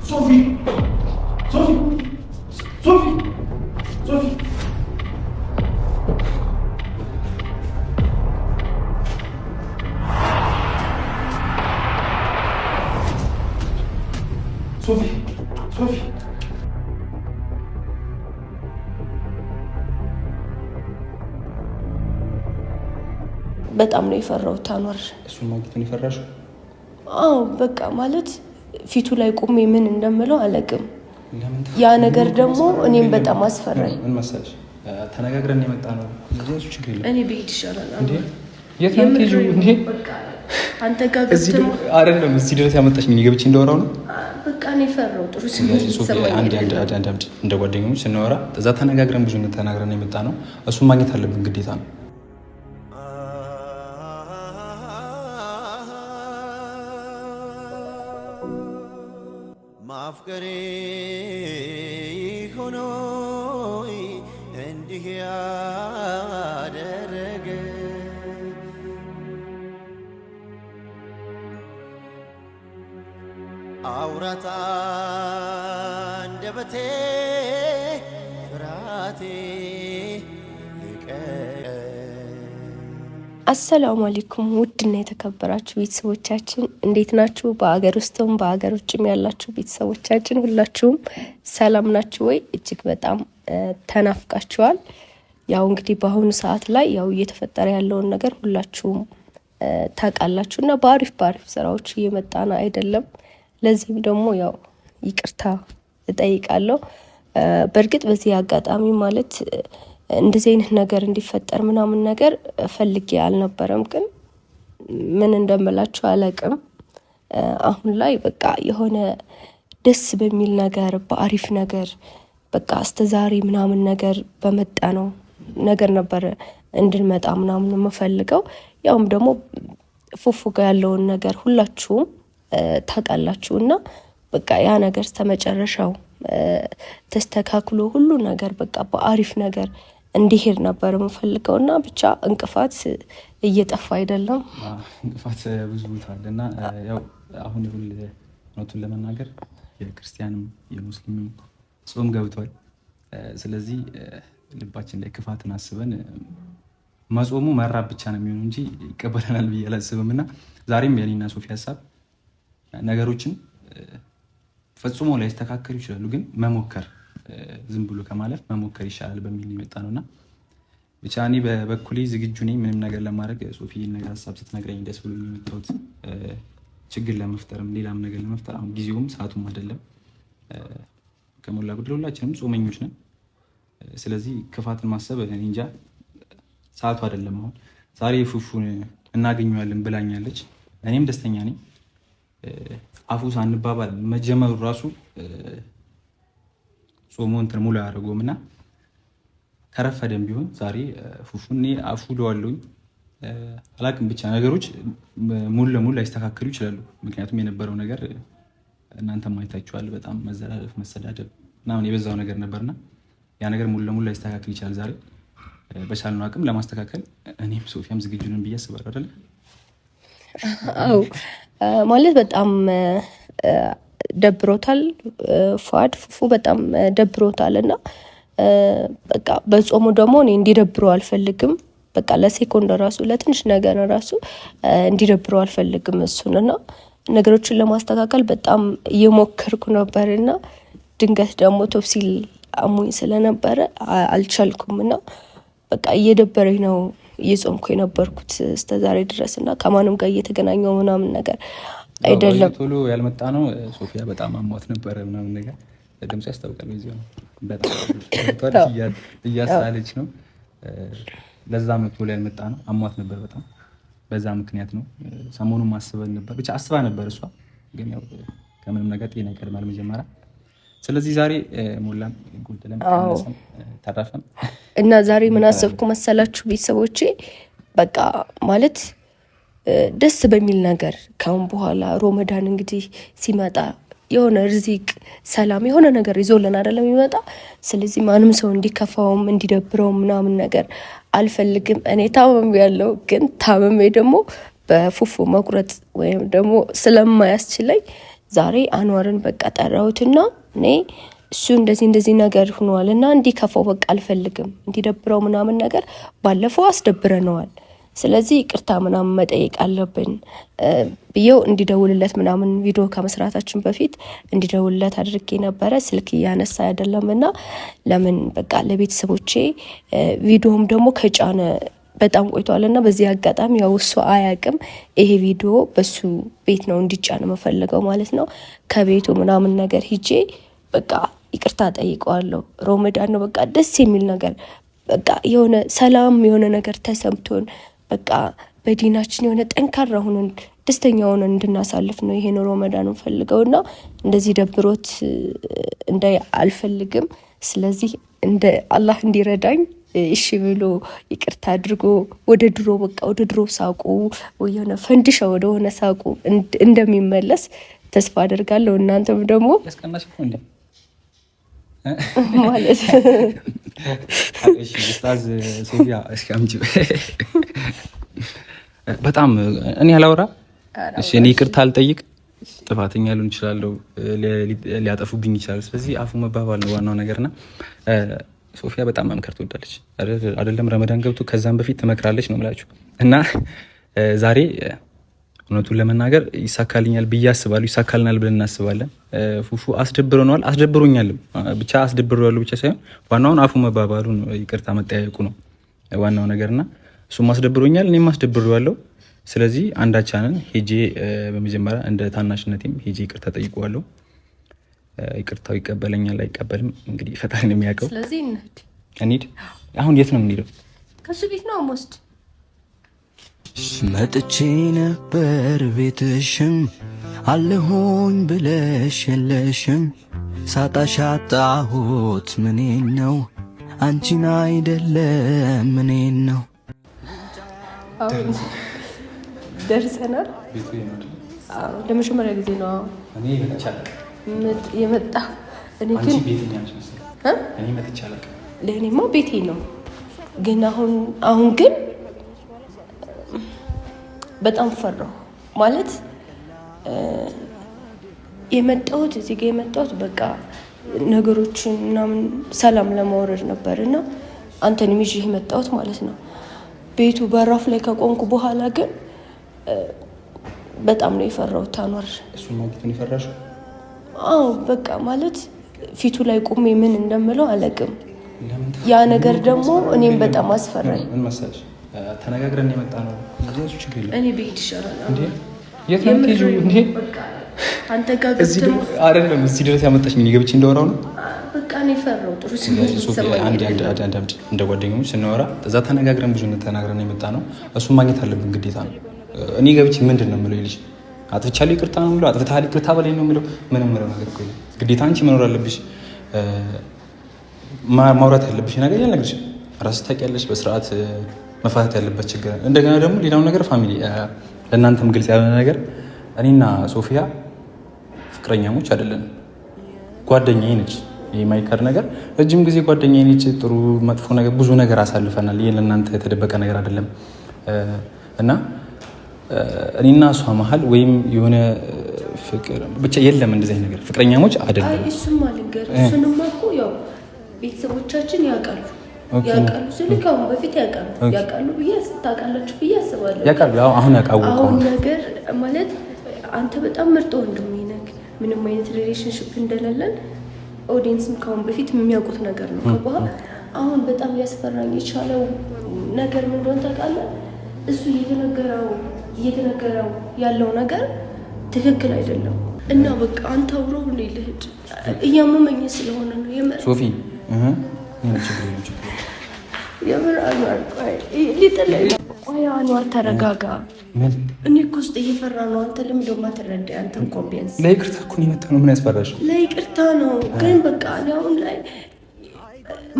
Sophie! Sophie! Sophie! Sophie! Sophie! Sophie! በጣም ነው የፈራው ታኗር። እሱን ማግኘት ነው የፈራሽው? አዎ በቃ ማለት ፊቱ ላይ ቆሜ ምን እንደምለው አለቅም። ያ ነገር ደግሞ እኔም በጣም አስፈራኝ። ምን መሰለሽ ተነጋግረን የመጣ ነው። ለዚህ ችግር የለም። እኔ ቤት ይሻላል እንዴ? የት ነው የምትሄጂው እንዴ? አንተ ጋር ገብተን አይደለም እዚህ ድረስ ያመጣሽ ምን ገብቼ እንዳወራው ነው። በቃ እኔ ፈራው። ጥሩ ስሜት ይሰማኛል። አንድ እንደ ጓደኞች ስናወራ እዛ ተነጋግረን ብዙ ተናግረን የመጣ ነው። እሱን ማግኘት አለብን ግዴታ ነው። ማፍቀሬ ሆኖ እንዲህ ያደረገ አውራታ አንደበቴ ፍራቴ አሰላሙ አለይኩም ውድና የተከበራችሁ ቤተሰቦቻችን እንዴት ናችሁ? በአገር ውስጥም በአገር ውጭም ያላችሁ ቤተሰቦቻችን ሁላችሁም ሰላም ናችሁ ወይ? እጅግ በጣም ተናፍቃችኋል። ያው እንግዲህ በአሁኑ ሰዓት ላይ ያው እየተፈጠረ ያለውን ነገር ሁላችሁም ታውቃላችሁና በአሪፍ ስራዎች እየመጣና አይደለም። ለዚህም ደግሞ ያው ይቅርታ እጠይቃለሁ። በእርግጥ በዚህ አጋጣሚ ማለት እንደዚህ አይነት ነገር እንዲፈጠር ምናምን ነገር ፈልጌ አልነበረም፣ ግን ምን እንደምላችሁ አላቅም። አሁን ላይ በቃ የሆነ ደስ በሚል ነገር በአሪፍ ነገር በቃ አስተዛሪ ምናምን ነገር በመጣ ነው ነገር ነበር እንድንመጣ ምናምን የምፈልገው። ያውም ደግሞ ፉፉ ጋር ያለውን ነገር ሁላችሁም ታውቃላችሁና በቃ ያ ነገር ተመጨረሻው ተስተካክሎ ሁሉ ነገር በቃ በአሪፍ ነገር እንዲሄድ ነበር የምፈልገውና ብቻ እንቅፋት እየጠፋ አይደለም። እንቅፋት ብዙ ቦታልና ያው አሁን ሁሉ እውነቱን ለመናገር የክርስቲያንም የሙስሊምም ጾም ገብቷል። ስለዚህ ልባችን ላይ ክፋትን አስበን መጾሙ መራብ ብቻ ነው የሚሆነው እንጂ ይቀበለናል ብዬ አላስብምና ዛሬም የኔና ሶፊ ሀሳብ ነገሮችን ፈጽሞ ላይ ያስተካክሉ ይችላሉ፣ ግን መሞከር ዝም ብሎ ከማለፍ መሞከር ይሻላል በሚል የመጣ ነውና ብቻ እኔ በበኩሌ ዝግጁ ነኝ ምንም ነገር ለማድረግ። ሶፊ ነገር ሀሳብ ስትነግረኝ ደስ ብሎኝ የመጣሁት ችግር ለመፍጠርም ሌላም ነገር ለመፍጠር አሁን ጊዜውም ሰዓቱም አይደለም። ከሞላ ጎደል ሁላችንም ጾመኞች ነን። ስለዚህ ክፋትን ማሰብ እኔ እንጃ ሰዓቱ አይደለም። አሁን ዛሬ ፉፉን እናገኘዋለን ብላኛለች፣ እኔም ደስተኛ ነኝ። አፉ ሳንባባል መጀመሩ ራሱ ጾሙ እንትን ሙሉ ያደርገውምና ከረፈደም ቢሆን ዛሬ ፉፉን እኔ አፉ ለዋለሁኝ አላቅም። ብቻ ነገሮች ሙሉ ለሙሉ ላይስተካከሉ ይችላሉ። ምክንያቱም የነበረው ነገር እናንተም አይታችኋል። በጣም መዘላለፍ፣ መሰዳደብ ምናምን የበዛው ነገር ነበርና ያ ነገር ሙሉ ለሙሉ ላይስተካከል ይችላል። ዛሬ በቻልነው አቅም ለማስተካከል እኔም ሶፊያም ዝግጁ ነን ብዬ አስባለሁ። አይደል? አዎ ማለት በጣም ደብሮታል ፏድ ፉፉ በጣም ደብሮታል እና በቃ በጾሙ ደግሞ እኔ እንዲደብረው አልፈልግም። በቃ ለሴኮንድ ራሱ ለትንሽ ነገር ራሱ እንዲደብረው አልፈልግም እሱንና ነገሮችን ለማስተካከል በጣም እየሞከርኩ ነበርና ድንገት ደግሞ ቶፕሲል አሙኝ ስለነበረ አልቻልኩምና በቃ እየደበረኝ ነው እየጾምኩ የነበርኩት እስከዛሬ ድረስና ከማንም ጋር እየተገናኘው ምናምን ነገር አይደለም። ቶሎ ያልመጣ ነው። ሶፊያ በጣም አሟት ነበረ ምናምን ነገር ድምጽ ያስታውቃል። በዚህ ነው በጣም እያሳለች ነው። ለዛ ነው ቶሎ ያልመጣ ነው። አሟት ነበር በጣም በዛ ምክንያት ነው። ሰሞኑን ማስበን ነበር ብቻ አስባ ነበር እሷ፣ ግን ያው ከምንም ነገር ጤና ይቀድማል መጀመሪያ። ስለዚህ ዛሬ ሞላም ጎደለም ተረፈም እና ዛሬ ምን አሰብኩ መሰላችሁ ቤተሰቦቼ? በቃ ማለት ደስ በሚል ነገር ካሁን በኋላ ሮመዳን እንግዲህ ሲመጣ የሆነ ርዚቅ ሰላም የሆነ ነገር ይዞልን አይደለም ይመጣ። ስለዚህ ማንም ሰው እንዲከፋውም እንዲደብረውም ምናምን ነገር አልፈልግም። እኔ ታመም ያለው ግን ታመሜ ደግሞ በፉፉ መቁረጥ ወይም ደግሞ ስለማያስችለኝ ዛሬ አንዋርን በቃ ጠራሁትና እኔ እሱ እንደዚህ ነገር ሆኗልና እንዲከፋው በቃ አልፈልግም እንዲደብረው ምናምን ነገር ባለፈው አስደብረነዋል ስለዚህ ይቅርታ ምናምን መጠየቅ አለብን ብየው እንዲደውልለት ምናምን ቪዲዮ ከመስራታችን በፊት እንዲደውልለት አድርጌ ነበር ስልክ ያነሳ አይደለምና ለምን በቃ ለቤተሰቦቼ ቪዲዮም ደግሞ ከጫነ በጣም ቆይቷልና በዚህ አጋጣሚ ያው እሱ አያቅም ይሄ ቪዲዮ በሱ ቤት ነው እንዲጫነ መፈልገው ማለት ነው ከቤቱ ምናምን ነገር ሂጄ በቃ ይቅርታ ጠይቀዋለሁ ሮመዳን ነው በቃ ደስ የሚል ነገር በቃ የሆነ ሰላም የሆነ ነገር ተሰምቶን በቃ በዲናችን የሆነ ጠንካራ ሆነን ደስተኛ ሆነን እንድናሳልፍ ነው ይሄን ሮመዳን ፈልገውና እንደዚህ ደብሮት እንዳይ አልፈልግም ስለዚህ እንደ አላህ እንዲረዳኝ እሺ ብሎ ይቅርታ አድርጎ ወደ ድሮ በቃ ወደ ድሮ ሳቁ ወየነ ፈንድሻ ወደ ሆነ ሳቁ እንደሚመለስ ተስፋ አደርጋለሁ እናንተም ደግሞ ያስቀናሽ እንዴ ማለት እሺ ኡስታዝ ሶፊያ እስኪ አምጪ በጣም እኔ አላወራ እሺ እኔ ይቅርታ አልጠይቅ ጥፋተኛ ሊሆን ይችላል ሊያጠፉብኝ ይችላል ስለዚህ አፉ መባባል ነው ዋናው ነገርና ሶፊያ በጣም መምከር ትወዳለች አይደለም ረመዳን ገብቶ ከዛም በፊት ትመክራለች ነው የምላችሁ እና ዛሬ እውነቱን ለመናገር ይሳካልኛል ብዬ አስባለሁ ይሳካልናል ብለን እናስባለን ፉፉ አስደብሮኛል ብቻ አስደብሮያለሁ ብቻ ሳይሆን ዋናውን አፉ መባባሉ ነው ይቅርታ መጠያየቁ ነው ዋናው ነገርና እሱም አስደብሮኛል እኔም አስደብሮያለሁ ስለዚህ አንዳቻንን ሄጄ በመጀመሪያ እንደ ታናሽነቴም ሄጄ ይቅርታ ጠይቀዋለሁ ይቅርታው ይቀበለኛል አይቀበልም እንግዲህ ፈጣሪ ነው የሚያውቀው ስለዚህ እንሂድ አሁን የት ነው የምንሄደው ከሱ ቤት ነው አሞስት መጥቼ ነበር ቤትሽም አለሆኝ ብለሽ የለሽም ሳጣሽ አጣሁት ምኔን ነው አንቺን አይደለም ምኔን ነው ደርሰናል ቤቱ ይመጣ ለመጀመሪያ ጊዜ ነው እኔ መጥቻለሁ የመጣ እኔ ግን አንቺ ቤት ነሽ እኔ መጥቻለሁ ለኔማ ቤቴ ነው ግን አሁን ግን በጣም ፈራሁ ማለት የመጣሁት እዚህ ጋር የመጣሁት በቃ ነገሮችን ምናምን ሰላም ለማውረድ ነበርና አንተንም ይዤ የመጣሁት ማለት ነው ቤቱ በራፍ ላይ ከቆንኩ በኋላ ግን በጣም ነው የፈራሁት አንዋር እሱ ማግኘቱን ይፈራሽ በቃ ማለት ፊቱ ላይ ቆሜ ምን እንደምለው አለቅም ያ ነገር ደግሞ እኔም በጣም አስፈራኝ ምን መሰለሽ ተነጋግረን የመጣ ነው እዚህ ችግር የለም እኔ ቤት ይሻላል እንዴ የት ነው የምትሄጂው እንዴ አንተ ጋር ገብተህ አይደለም እዚህ ድረስ ያመጣሽ ምን ይገብች እንደወራው ነው በቃ እኔ ፈራው ጥሩ ስሜት ይሰማኛል አንድ እንደ ጓደኞች ስንወራ እዛ ተነጋግረን ብዙ ተናግረን የመጣ ነው እሱን ማግኘት አለብን ግዴታ ነው እኔ ገብቼ ምንድነው የምለው ይልሽ አጥፍቻለሁ ይቅርታ ነው የምለው አጥፍተሃል ይቅርታ በለኝ ነው የምለው ምንም ምለው ነገር እኮ ግዴታ አንቺ መኖር አለብሽ ማውራት ያለብሽ ነገር ያለግሽ ራስሽ ታውቂያለሽ በስርዓት መፋታት ያለበት ችግር እንደገና ደግሞ ሌላው ነገር ፋሚሊ ለእናንተም ግልጽ ያለ ነገር እኔና ሶፊያ ፍቅረኛሞች አይደለንም ጓደኛዬ ነች ይሄ ማይከር ነገር ረጅም ጊዜ ጓደኛዬ ነች ጥሩ መጥፎ ነገር ብዙ ነገር አሳልፈናል ይሄ ለእናንተ የተደበቀ ነገር አይደለም እና እኔና እሷ መሀል ወይም የሆነ ፍቅር ብቻ የለም እንደዚህ ነገር ፍቅረኛሞች አይደለም እሱም አልንገር እሱንማ እኮ ያው ቤተሰቦቻችን ያውቃሉ ስለካው በፊት ያውቃሉ ብዬ ታውቃላችሁ ብዬ አስባለሁ ያውቃሉ አሁን ያውቃሉ አሁን ነገር ማለት አንተ በጣም ምርጥ ወንድሜ ነህ ምንም አይነት ሪሌሽንሺፕ እንደሌለን ኦዲየንስም ካሁን በፊት የሚያውቁት ነገር ነው ከበኋላ አሁን በጣም ሊያስፈራኝ የቻለው ነገር ምን እንደሆነ ታውቃለህ እሱ እየተነገረው ያለው ነገር ትክክል አይደለም እና በቃ አንተ አብሮ ምን ልሂድ እያመመኝ ስለሆነ ነው ሶፊ የምር አንዋር ሊጥለኝ አንዋር ተረጋጋ እኔ እኮ ውስጥ እየፈራ ነው አንተ ለምንድነው የማትረዳኝ አንተ እንኳን ቢያንስ ለይቅርታ እኮ ነው የመጣነው ምን ያስፈራሽ ለይቅርታ ነው ግን በቃ አሁን ላይ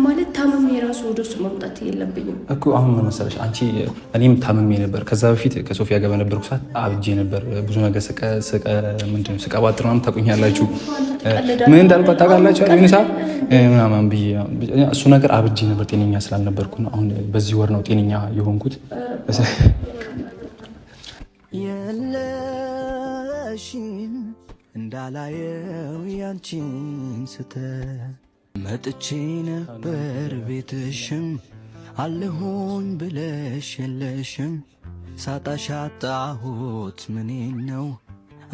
ማለት ታመሜ ራሱ ወደሱ መምጣት የለብኝም እኮ አሁን ምን መሰለሽ አንቺ እኔም ታመሜ ነበር ከዛ በፊት ከሶፊያ ጋር በነበርኩ ሰዓት አብጄ ነበር ብዙ ነገር ስቀባጥር ምናምን ታውቁኛላችሁ ምን እንዳልኳት ታውቃላችሁ ምን ሰዓት ምናምን ብዬ እሱ ነገር አብጄ ነበር ጤነኛ ስላልነበርኩ ነው አሁን በዚህ ወር ነው ጤነኛ የሆንኩት እንዳላየው ያንቺን ስተት መጥቼ ነበር ቤትሽም አለሆኝ ብለሽ የለሽም ሳጣሽ አጣሁት ምኔን ነው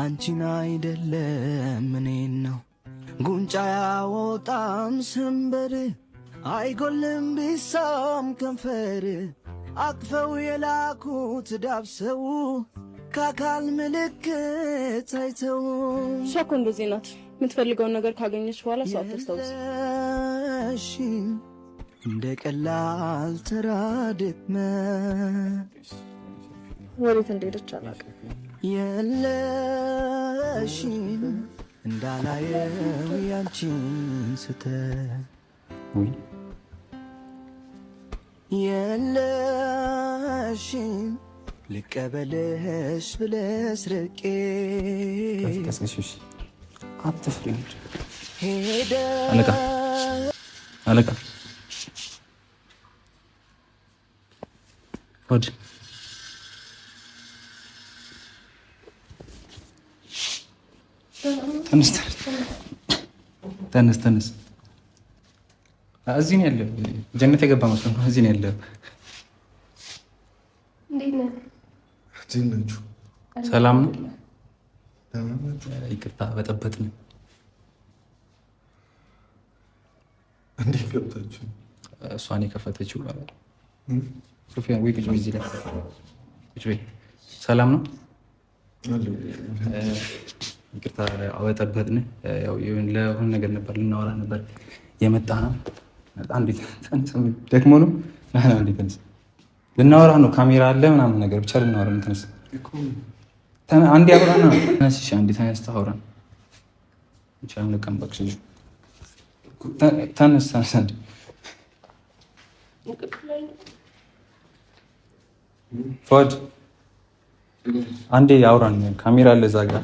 አንቺን አይደለም ምኔን ነው ጉንጫ ያወጣም ሰንበር አይጎልም ቢሳም ከንፈር አቅፈው የላኩት ዳብሰው ከአካል ምልክት አይተው እሷ እኮ እንደዚህ ናት። የምትፈልገውን ነገር ካገኘች በኋላ ሰው አታስታውስ። እንደ ቀላል ተራድመት ወዴት እንደሄደች አላውቅም። የለሽም እንዳላየው ያንቺን ስተት የለሽም ልቀበልሽ ብለሽ ርቄ ሄደ አለቃ ወድ ተነስ እዚህ ነው ያለው። ጀነት የገባ መስሎኝ ነው። እዚህ ነው ያለው። ሰላም ነው? ይቅርታ በጠበጥን። እንዴት ገብታችሁ? እሷን የከፈተችው ሶፊያ። ወይ ቁጭ በይ እዚህ ላይ ቁጭ በይ። ሰላም ነው? ይቅርታ በጠበጥን። ያው ለሆነ ነገር ነበር ልናወራ ነበር የመጣ ነው። ደክሞ ነው ልናወራ ነው። ካሜራ አለ ምናምን ነገር ብቻ ልናወራ ነው። ተነስ አንዴ አውራና ተነስሽ። አንዴ ተነስተህ አውራ ብቻ ልቀም በቅሽ ተነስ አንዴ ፎድ አንዴ አውራን። ካሜራ አለ እዛ ጋር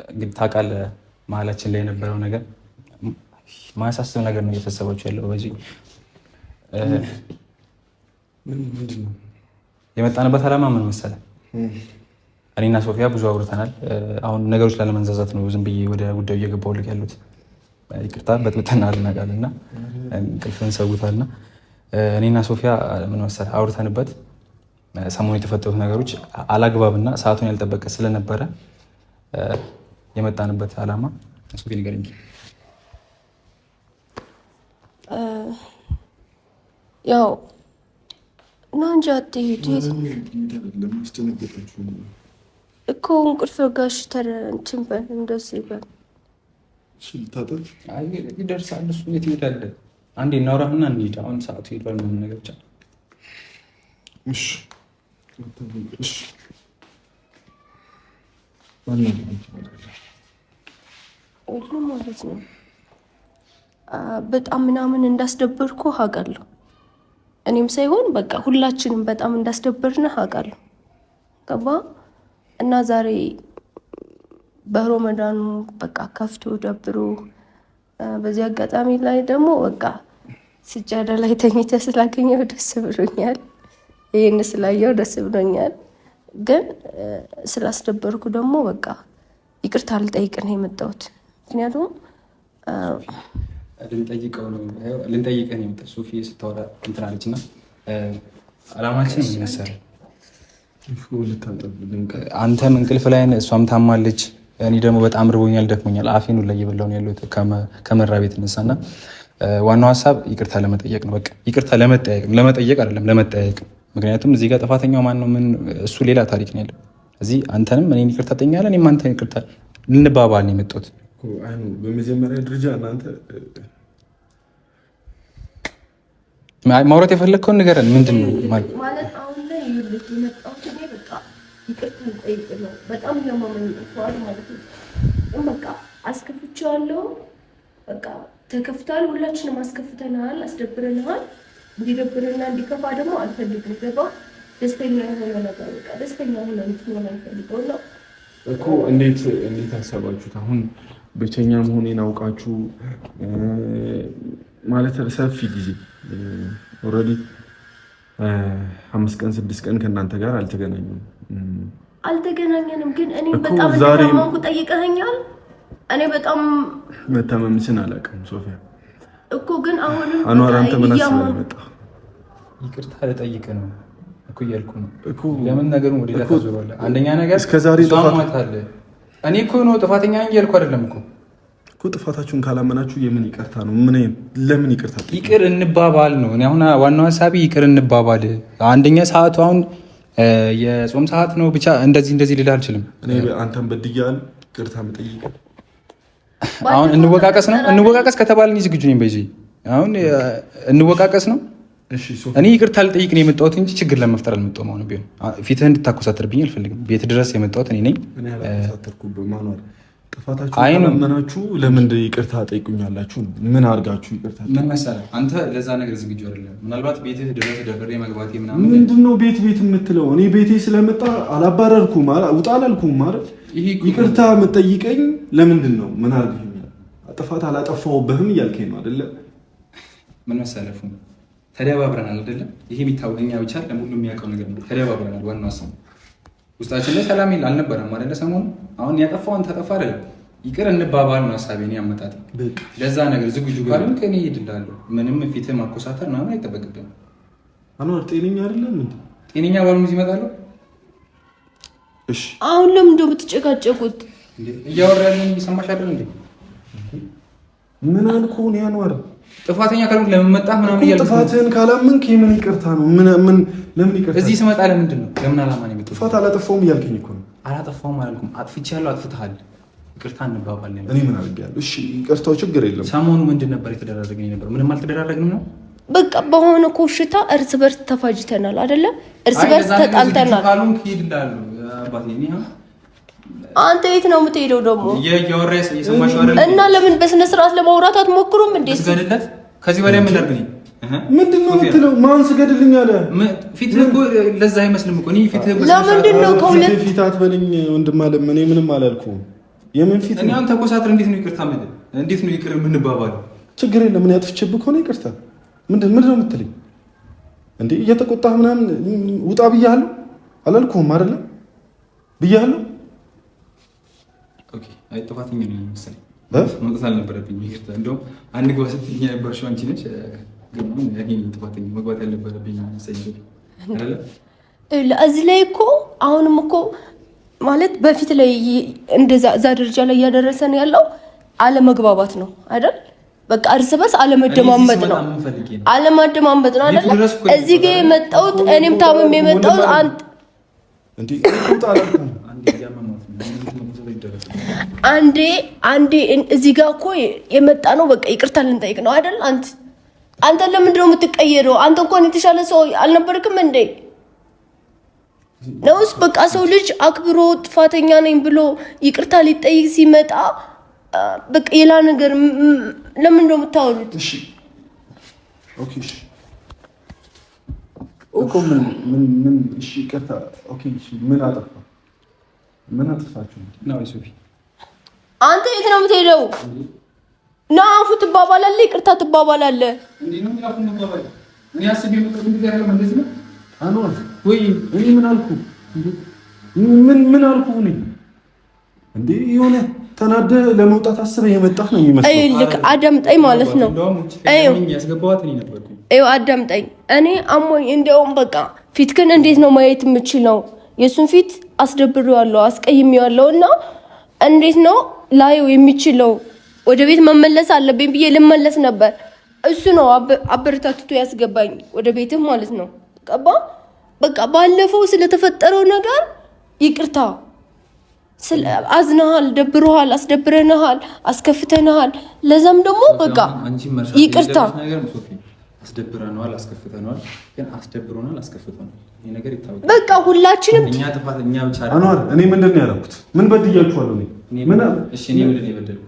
እንግዲህ ታውቃለህ መሀላችን ላይ የነበረው ነገር ማያሳስብ ነገር ነው እየተሰባችሁ ያለው። በዚህ የመጣንበት ዓላማ ምን መሰለህ? እኔና ሶፊያ ብዙ አውርተናል። አሁን ነገሮች ላለመንዛዛት ነው ዝም ብዬ ወደ ጉዳዩ እየገባሁልህ ያሉት። ይቅርታ በጥብጠናል እናውቃለን እና እንቅልፍን ሰውታልና እኔና ሶፊያ ምን መሰለህ አውርተንበት ሰሞኑን የተፈጠሩት ነገሮች አላግባብና ሰዓቱን ያልጠበቀ ስለነበረ የመጣንበት ዓላማ ሶፊ ንገረኝ። ያው እና እንጂ አትሄድ እኮ እንቅልፍ ጋሽ እንትን በል እንደዚህ ይበል ይደርሳል። እሱ የት ይሄዳል? አንዴ እናውራህና እንሂድ። አሁን ሰዓቱ ሄዷል። ምንም ነገር ብቻ ሁሉም ማለት ነው። በጣም ምናምን እንዳስደበርኩ አውቃለሁ። እኔም ሳይሆን በቃ ሁላችንም በጣም እንዳስደበርና አውቃለሁ። ገባ እና ዛሬ በሮመዳኑ በቃ ከፍቶ ደብሮ በዚህ አጋጣሚ ላይ ደግሞ በቃ ስጃዳ ላይ ተኝተህ ስላገኘው ደስ ብሎኛል። ይህን ስላየው ደስ ብሎኛል። ግን ስላስደበርኩ ደግሞ በቃ ይቅርታ ልጠይቅህ ነው የመጣሁት። ምክንያቱም ልንጠይቅህ ነው የመጣሁት። ሶፊ ስታወራ እንትን አለች እና አላማችን ምን መሰለህ? አንተም እንቅልፍ ላይ ነህ፣ እሷም ታማለች። እኔ ደግሞ በጣም ርቦኛል፣ ደክሞኛል። አፌን ላይ እየበላሁ ነው ያለሁት ከመራቤ የተነሳና ዋናው ሀሳብ ይቅርታ ለመጠየቅ ነው። በቃ ይቅርታ ለመጠየቅ አይደለም፣ ለመጠየቅ። ምክንያቱም እዚህ ጋር ጥፋተኛው ማን ነው? ምን እሱ ሌላ ታሪክ ነው ያለው። እዚህ አንተንም እኔን ይቅርታ ጠይቃለህ፣ እኔም አንተን ይቅርታ ልንባባል ነው የመጣሁት። በመጀመሪያ ደረጃ እናንተ ማውራት የፈለግከውን ንገረን። ምንድን ነው ማለት አሁን ላይ የመጣሁት እኔ በቃ ይቅርታ ልጠይቅ ነው። በጣም ለማመንፈዋል ማለት ነው። በቃ አስከፍቼዋለሁ። በቃ ተከፍቷል። ሁላችንም አስከፍተናል፣ አስደብረናል። እንዲደብርና እንዲከፋ ደግሞ አልፈልግም። ገባ? ደስተኛ የሆነ ነገር በቃ ደስተኛ ሆነ እንትን አልፈልገው ነው እኮ። እንዴት አሰባችሁት? አሁን ብቸኛ መሆኔን አውቃችሁ ማለት ሰፊ ጊዜ ኦልሬዲ 5 ቀን 6 ቀን ከእናንተ ጋር አልተገናኙም። አልተገናኘንም፣ ግን እኔ በጣም እንደታመምኩ ጠይቀኸኛል። እኔ በጣም መታመምሽን አላውቅም ሶፊያ እኮ ግን አሁንም አንዋር አንተ ምን አስበህ መጣ? ይቅርታ ልጠይቅ ነው እኮ እያልኩ ነው እኮ። ለምን ነገሩን ወደ ሌላ ታዞራለህ? አንደኛ ነገር እስከዛሬ ጥፋት አለ። እኔ እኮ ነው ጥፋተኛ ነኝ እያልኩ አይደለም እኮ ጥፋታችሁን ካላመናችሁ የምን ይቅርታ ነው? ለምን ይቅርታ? ይቅር እንባባል ነው። እኔ አሁን ዋናው ሀሳቢ ይቅር እንባባል። አንደኛ ሰዓቱ አሁን የጾም ሰዓት ነው። ብቻ እንደዚህ ልል አልችልም። እኔ አንተን በድያለሁ፣ ይቅርታ መጠየቅ አሁን እንወቃቀስ ከተባልን ዝግጁ ነኝ። በዚህ አሁን እንወቃቀስ ነው። እኔ ይቅርታ ልጠይቅ ነው የመጣሁት እንጂ ችግር ለመፍጠር አልመጣሁም። አሁን ቢሆን ፊትህ እንድታኮሳተርብኝ አልፈልግም። ቤት ድረስ የመጣሁት እኔ ነኝ። ጥፋታችሁ ካላመናችሁ ለምን ይቅርታ ጠይቁኛላችሁ? ምን አድርጋችሁ ይቅርታ? ምን መሰለህ አንተ ለዛ ነገር ዝግጁ አይደለም። ምናልባት ቤትህ ድረስ ደፍሬ መግባቴ ምናምን ምንድነው ቤት የምትለው? እኔ ቤቴ ስለመጣ አላባረርኩም፣ ውጣ አላልኩም ማለት ይቅርታ የምጠይቀኝ ለምንድን ነው? ምን አድርገኛል? ጥፋት አላጠፋሁብህም እያልከኝ ነው አይደለ? ምን መሰለህ ተደባብረናል አይደለ? ይሄ የሚታወቀኛ ብቻ ለሙሉ የሚያውቀው ነገር ነው። ተደባብረናል። ዋናው ሰው ውስጣችን ላይ ሰላም አልነበረም አይደለ? ሰሞኑን አሁን ያጠፋውን ተጠፋ አይደለም፣ ይቅር እንባባል ነው ሀሳቤ። እኔ አመጣጤ ለዛ ነገር ዝግጁ ካልሆንክ ከኔ እሄድልሃለሁ። ምንም ፊትህ ማኮሳተር ምናምን አይጠበቅብህም። አንዋር ጤነኛ አይደለም እንዴ? ጤነኛ ባልሆን እዚህ እመጣለሁ? እሺ አሁን ለምን እንደው ብትጨቃጨቁት? እያወራ ያለኝ እየሰማሽ አይደል እንዴ? ምን አልኩህ? እኔ አንዋር ጥፋተኛ ካልሆንክ ለምን መጣህ ምናምን እያልኩ ጥፋትህን ካላመንክ የምን ይቅርታ ነው? ለምን ይቅርታ? እዚህ ስመጣ ለምንድን ነው? ለምን አላማ ነው የመጣሁት? ጥፋት አላጠፋሁም እያልከኝ እኮ ነው። አላጠፋሁም አላልኩም። አጥፍቻለሁ፣ አጥፍተሃል። ይቅርታ እንባባል ነው። እኔ ምን አድርጌያለሁ? እሺ ይቅርታው ችግር የለም። ሰሞኑ ምንድን ነበር የተደራረግን የነበረው? ምንም አልተደራረግንም ነው። በቃ በሆነ ኮሽታ እርስ በርስ ተፋጅተናል አይደለ? እርስ በርስ ተጣልተናል። ካልሆንክ ሂድልሃለሁ አባቴ። አንተ የት ነው የምትሄደው ደግሞ? እያወራ የሰማሽው አይደል? እና ለምን በስነ ስርዓት ለማውራት አትሞክሩም እንዴ? ስገድለት ከዚህ በላይ ምን ላድርግ? ምንድን ነው የምትለው? ማን ስገድልኝ አለ? ፊትህ እኮ ለዛ አይመስልም እኮ። እኔ ፊትህ ለምንድን ነው ከሁለት ፊት አትበለኝ ወንድም አለ። እኔ ምንም አላልኩም። የምን ፊት? እኔ አንተ ኮሳትር እንዴት ነው ይቅርታ ማለት? እንዴት ነው ይቅር የምንባባለው? ችግር የለም። ምን ያጥፍቼብህ ከሆነ ይቅርታ። ምንድን ነው የምትለኝ እንዴ? እየተቆጣህ ምናምን ውጣ ብያለሁ አላልኩህም አይደለ? ብያለሁ። ኦኬ አይ ጥፋተኛ ነኝ መሰለኝ። መውጣት አልነበረብኝም። ይቅርታ። እንደውም አንድ ግባ ስትይኝ የነበርሽው አንቺ ነሽ። ግን ያገኝ ጥፋተኛ መግባት ያልነበረብኝ መሰለኝ አይደለ? እዚህ ላይ እኮ አሁንም እኮ ማለት በፊት ላይ እንደዛ እዛ ደረጃ ላይ እያደረሰን ያለው አለመግባባት ነው አይደል? በቃ እርስ በርስ አለመደማመጥ ነው። አለማደማመጥ ነው አይደል? እዚህ ጋር የመጣሁት እኔም ታምሜ የመጣሁት እንዴ አንዴ እዚህ ጋር እኮ የመጣ ነው። በቃ ይቅርታ ልንጠይቅ ነው አይደል? አንተ ለምንድን ነው የምትቀየረው? አንተ እንኳን የተሻለ ሰው አልነበርክም እንዴ? ነውስ በቃ ሰው ልጅ አክብሮ ጥፋተኛ ነኝ ብሎ ይቅርታ ሊጠይቅ ሲመጣ በቃ ሌላ ነገር ለምን ነው የምታወሩት? እሺ ኦኬ እሺ እኮ ምን እሺ ይቅርታ ኦኬ እሺ ምን አጠፋችሁ ነው ሶፊ? አንተ የት ነው የምትሄደው? ና አፉ ትባባላለህ፣ ይቅርታ ትባባላለህ። እንዴ ነው ያፉ ትባባላለህ? እኔ አስቤ መጥቶ እንደዚህ ያለው እንደዚህ ነው አንዋር ወይ? እኔ ምን አልኩ? ምን አልኩ? እንዴ የሆነ ተናደህ ለመውጣት አስበህ የመጣህ ነው የሚመስለው። አይ ልክ አዳምጠኝ ማለት ነው። አይ ያስገባዋት እኔ ነበርኩ። አይ አዳምጠኝ። እኔ አሞኝ እንደውም በቃ ፊትክን እንዴት ነው ማየት የምችለው? የሱን ፊት አስደብሬዋለሁ፣ አስቀይሜዋለሁ እና እንዴት ነው ላየው የሚችለው? ወደ ቤት መመለስ አለብኝ ብዬ ልመለስ ነበር። እሱ ነው አበረታትቶ ያስገባኝ ወደ ቤትም ማለት ነው። ቀባ በቃ ባለፈው ስለተፈጠረው ነገር ይቅርታ አዝነሃል፣ ደብሮሃል፣ አስደብረናሃል፣ አስከፍተናሃል። ለዛም ደግሞ በቃ ይቅርታ አስደብረናል፣ አስከፍተናል። ግን አስደብሮናል፣ አስከፍተናል። ይሄ ነገር ይታወቃል። በቃ ሁላችንም እኛ ጥፋተኛ ብቻ አይደለም። አንዋር እኔ ምንድን ነው ያደረኩት? ምን በድያችኋለሁ? እሺ እኔ ምንድን ነው የበደልኩት?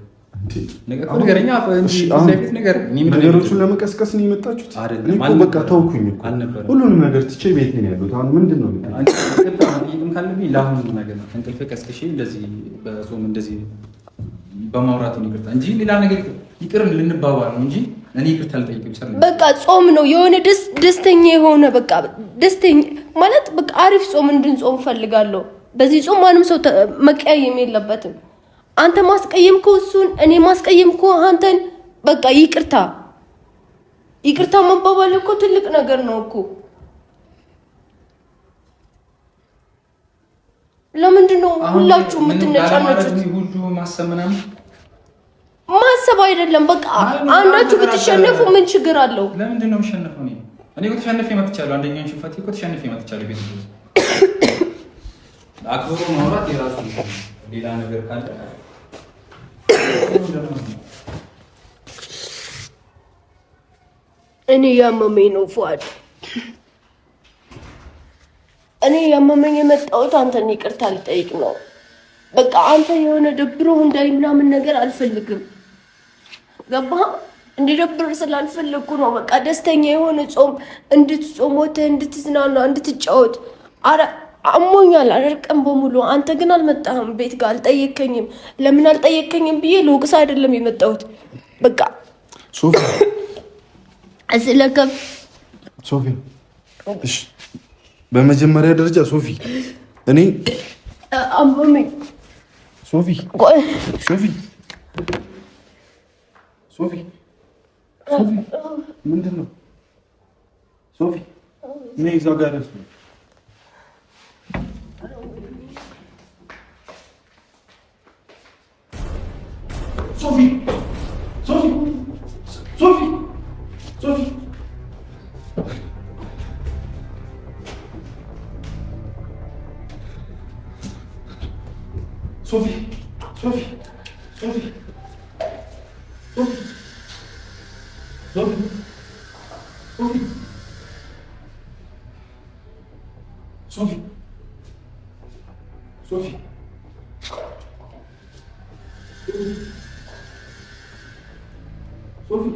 ነገሮቹን ለመቀስቀስ ነው የመጣችሁት? እኔ እኮ በቃ ተውኩኝ እኮ ሁሉንም ነገር ትቼ ቤት ነው ያሉት። አሁን ምንድን ነው እንቅልፍ ቀስቅሼ እንደዚህ በጾም እንደዚህ በማውራት ነው ይቅርታ እንጂ ሌላ ነገር ይቅር ልንባባል ነው እንጂ እኔ ይቅርታ ልጠይቅ ብቻ ነው። በቃ ጾም ነው የሆነ ደስተኛ የሆነ በቃ ደስተኛ ማለት በቃ አሪፍ ጾም እንድንጾም ፈልጋለሁ። በዚህ ጾም ማንም ሰው መቀያየም የለበትም። አንተ ማስቀየምከው እሱን፣ እኔ ማስቀየምከው አንተን። በቃ ይቅርታ መባባል እኮ ትልቅ ነገር ነው እኮ። ለምንድን ነው ሁላችሁ የምትነጫነጩት? ማሰብ አይደለም በቃ አንዳችሁ ብትሸነፉ ምን ችግር አለው? ለምንድን ነው የምሸነፈው? እኔ እኮ ተሸንፌ መጥቻለሁ። አንደኛውን ሽንፈት እኮ ተሸንፌ መጥቻለሁ። ቤት ውስጥ አክብሮ ማውራት የራሱ ሌላ ነገር ካለ እኔ ያመመኝ ነው ፉአድ። እኔ ያመመኝ የመጣሁት አንተን ይቅርታ ልጠይቅ ነው። በቃ አንተ የሆነ ደብሮ እንዳይ ምናምን ነገር አልፈልግም። ገባህ? እንዲደብር ስላልፈለኩ ነው። በቃ ደስተኛ የሆነ ጾም እንድትጾም ወተህ እንድትዝናና እንድትጫወት። አረ አሞኛል አደርቀም በሙሉ። አንተ ግን አልመጣህም፣ ቤት ጋር አልጠየከኝም። ለምን አልጠየከኝም ብዬ ልወቅስ አይደለም የመጣሁት። በቃ ሶፊ ስለከፍ ሶፊ፣ እሺ በመጀመሪያ ደረጃ ሶፊ እኔ አሞኝ ሶፊ ሶፊ ሶፊ ሶፊ ምንድን ነው ሶፊ? እኔ እዛ ጋር ነው ሶፊ ሶፊ ሶፊ ሶፊ ሶፊ ሶፊ ሶፊ ሶፊ ሶፊ ሶፊ ሶፊ ሶፊ